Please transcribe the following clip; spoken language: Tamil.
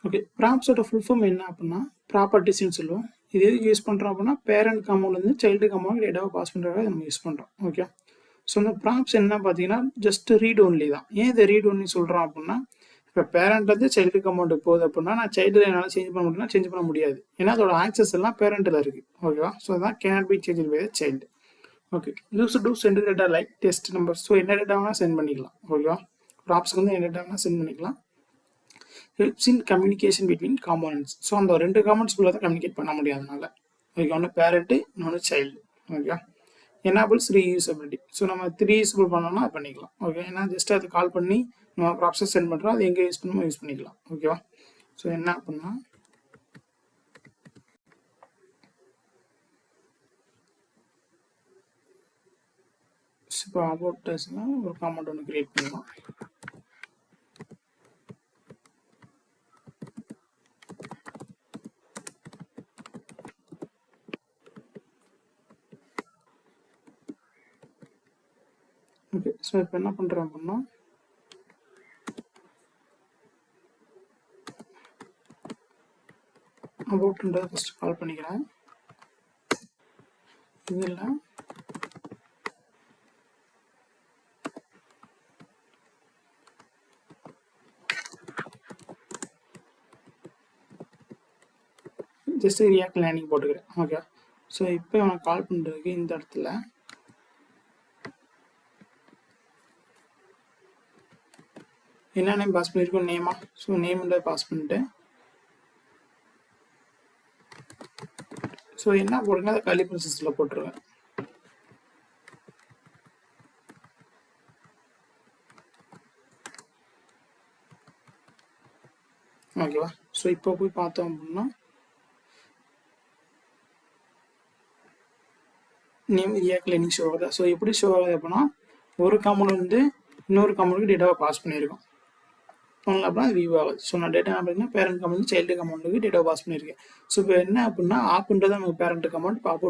ஓகே, ப்ராப்ஸோட ஃபுல் ஃபார்ம் என்ன அப்படின்னா ப்ராப்பர்ட்டிஸ்ன்னு சொல்லுவோம். இது எதுக்கு யூஸ் பண்ணுறோம் அப்படின்னா பேரண்ட் காம்பவுண்ட்லேருந்து சைல்டு காம்பவுண்ட் டேட்டாவை பாஸ் பண்ணுறதுக்காக நம்ம யூஸ் பண்ணுறோம். ஓகே, ஸோ இந்த ப்ராப்ஸ் என்ன பார்த்தீங்கன்னா ஜஸ்ட் ரீட் ஒன்லி தான். ஏன் இதை ரீட் ஒன்லி சொல்கிறோம் அப்படின்னா இப்போ பேரண்ட்லேருந்து சைல்டு காம்பவுண்டுக்கு போகுது அப்படின்னா நான் சைல்டில் என்னால் சேஞ்ச் பண்ண முடியும்னா சேஞ்ச் பண்ண முடியாது. ஏன்னா அதோட ஆக்சஸ் எல்லாம் பேரண்ட்டில் இருக்குது. ஓகேவா, ஸோ அதான் cannot be change by the child. Okay, use to send data like test number. So என்ன டேட்டா வேணால் சென்ட் பண்ணிக்கலாம். ஓகேவா, ப்ராப்ஸ்க்கு வந்து என்ன டேட்டா வேணால் சென்ட் பண்ணிக்கலாம். Helps in communication between components. So அந்த ரெண்டு காம்பனன்ட்ஸ்குள்ளே தான் கம்யூனிகேட் பண்ண முடியாதனால. ஓகே, ஒன்று பேரண்ட்டு இன்னொன்று child. Okay, enables reusability. So நம்ம ரீயூசபிள் பண்ணோம்னா அது பண்ணிக்கலாம். ஓகே, ஏன்னா ஜஸ்ட் அது கால் பண்ணி நம்ம ப்ராப்ஸஸ் சென்ட் பண்ணுறோம், அது எங்கே யூஸ் பண்ணுமோ யூஸ் பண்ணிக்கலாம். ஓகேவா, ஸோ என்ன அப்படின்னா இப்போ அபவுட் டஸ்னால் ஒரு காமெண்ட் ஒன்று கிரியேட் பண்ணலாம். ஓகே, ஸோ இப்போ என்ன பண்ணுறேன் அப்படின்னா அபவுட்ன்றதை ஃபஸ்ட்டு கால் பண்ணிக்கிறேன். இதில் ஜஸ்ட் ரியாக்ட் லேண்டிங் போட்டுக்கிறேன். ஓகே, ஸோ இப்போ நான் கால் பண்ணுறதுக்கு இந்த இடத்துல என்ன நேம் பாஸ் பண்ணியிருக்கோம், நேமா. ஸோ நேம்ன்றதை பாஸ் பண்ணிட்டு ஸோ என்ன போடுங்க அதை கலி ப்ராசஸில் போட்டுருவேன். ஓகேவா, ஸோ இப்போ போய் பார்த்தோம் அப்படின்னா நேம் ரியாக்ட் லைனிங் ஷோ ஆகுது. ஸோ எப்படி ஷோ ஆகுது அப்படின்னா ஒரு காம்பவுண்ட் வந்து இன்னொரு காம்பவுண்டுக்கு டேட்டாவை பாஸ் பண்ணியிருக்கோம் அப்படின்னா அது வியூ ஆகுது. ஸோ நான் டேட்டா அப்படின்னா பேரண்ட் காம்பவுண்ட் சைல்டு காம்பவுண்டுக்கு டேட்டாவை பாஸ் பண்ணியிருக்கேன். ஸோ இப்போ என்ன அப்படின்னா ஆப்ன்றது நமக்கு பேரண்ட் காம்பவுண்ட், பாப்